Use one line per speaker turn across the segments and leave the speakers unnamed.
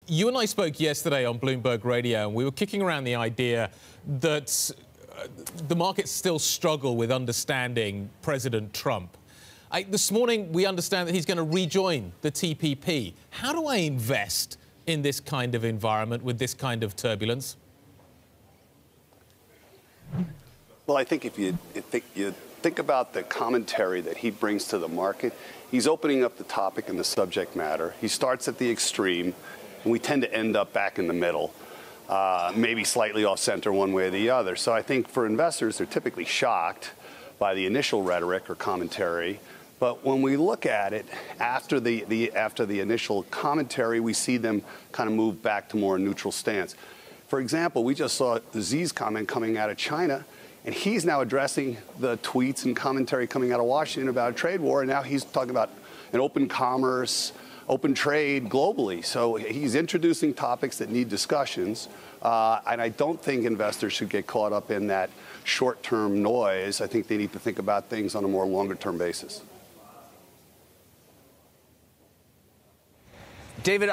You and I spoke yesterday on Bloomberg Radio, and we were kicking around the idea that the markets still struggle with understanding President Trump. This morning, we understand that he's going to rejoin the TPP. How do I invest in this kind of environment with this kind of turbulence?
Well, I think if you think about the commentary that he brings to the market, he's opening up the topic and the subject matter. He starts at the extreme, and we tend to end up back in the middle, maybe slightly off center one way or the other. So I think for investors, they're typically shocked by the initial rhetoric or commentary. But when we look at it, after the initial commentary, we see them kind of move back to more a neutral stance. For example, we just saw Xi's comment coming out of China, and he's now addressing the tweets and commentary coming out of Washington about a trade war, and now he's talking about an open commerce, open trade globally. So he's introducing topics that need discussions, and I don't think investors should get caught up in that short-term noise. I think they need to think about things on a more longer-term basis.
David,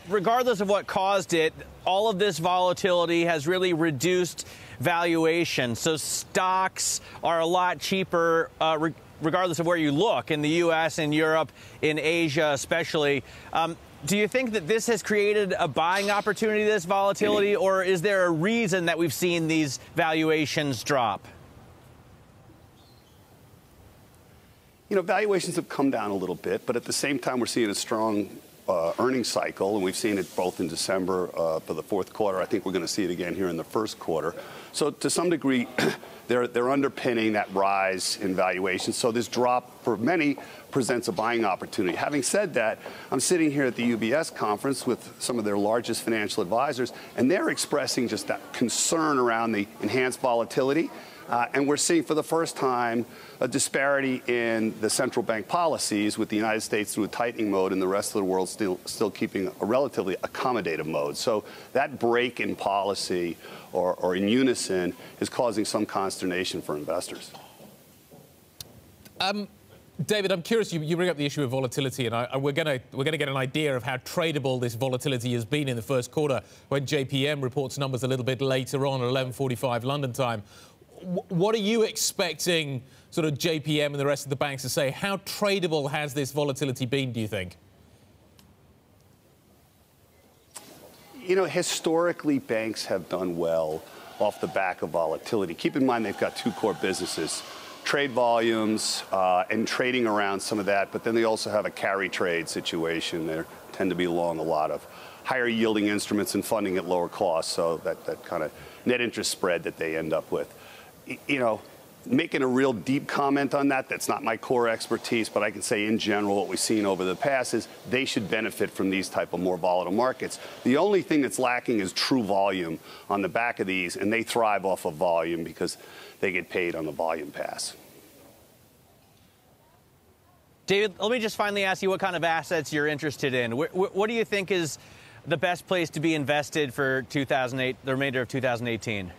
regardless of what caused it, all of this volatility has really reduced valuation. So stocks are a lot cheaper, regardless of where you look, in the U.S., in Europe, in Asia especially. Do you think that this has created a buying opportunity, this volatility, or is there a reason that we've seen these valuations drop?
You know, valuations have come down a little bit, but at the same time, we're seeing a strong earnings cycle, and we've seen it both in December for the fourth quarter. I think we're going to see it again here in the first quarter. So to some degree, they're underpinning that rise in valuation. So this drop for many presents a buying opportunity. Having said that, I'm sitting here at the UBS conference with some of their largest financial advisors, and they're expressing just that concern around the enhanced volatility. And we're seeing for the first time a disparity in the central bank policies, with the United States through a tightening mode and the rest of the world still keeping a relatively accommodative mode. So that break in policy or in unison is causing some consternation for investors.
David, I'm curious. You bring up the issue of volatility, and we're going to get an idea of how tradable this volatility has been in the first quarter when JPM reports numbers a little bit later on at 11:45 London time. What are you expecting sort of JPM and the rest of the banks to say? How tradable has this volatility been, do you think?
You know, historically, banks have done well off the back of volatility. Keep in mind, they've got two core businesses, trade volumes and trading around some of that, but then they also have a carry trade situation. They tend to be long a lot of higher yielding instruments and funding at lower costs, so that kind of net interest spread that they end up with. You know, making a real deep comment on that, that's not my core expertise, but I can say in general what we've seen over the past is they should benefit from these type of more volatile markets. The only thing that's lacking is true volume on the back of these, and they thrive off of volume because they get paid on the volume pass.
David, let me just finally ask you what kind of assets you're interested in. What do you think is the best place to be invested for the remainder of 2018?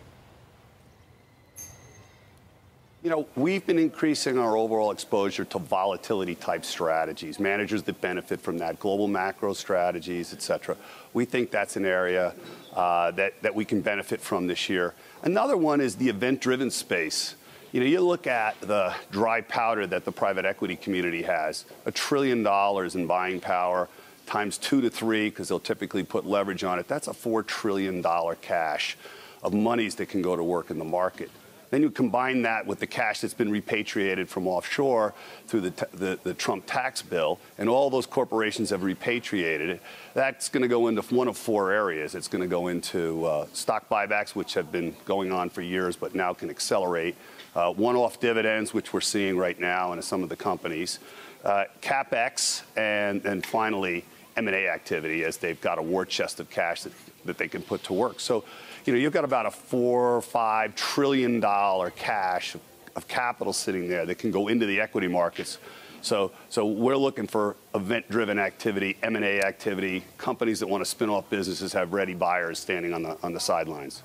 You know, we've been increasing our overall exposure to volatility-type strategies, managers that benefit from that, global macro strategies, et cetera. We think that's an area that we can benefit from this year. Another one is the event-driven space. You know, you look at the dry powder that the private equity community has, $1 trillion in buying power, times 2 to 3, because they'll typically put leverage on it. That's a $4 trillion cash of monies that can go to work in the market. Then you combine that with the cash that's been repatriated from offshore through the Trump tax bill, and all those corporations have repatriated it. That's going to go into one of four areas. It's going to go into stock buybacks, which have been going on for years but now can accelerate, one-off dividends, which we're seeing right now in some of the companies, CapEx, and finally M&A activity, as they've got a war chest of cash that they can put to work. So, you know, you've got about a $4 or $5 trillion cash of capital sitting there that can go into the equity markets. So we're looking for event-driven activity, M&A activity, companies that want to spin off businesses, have ready buyers standing on the sidelines.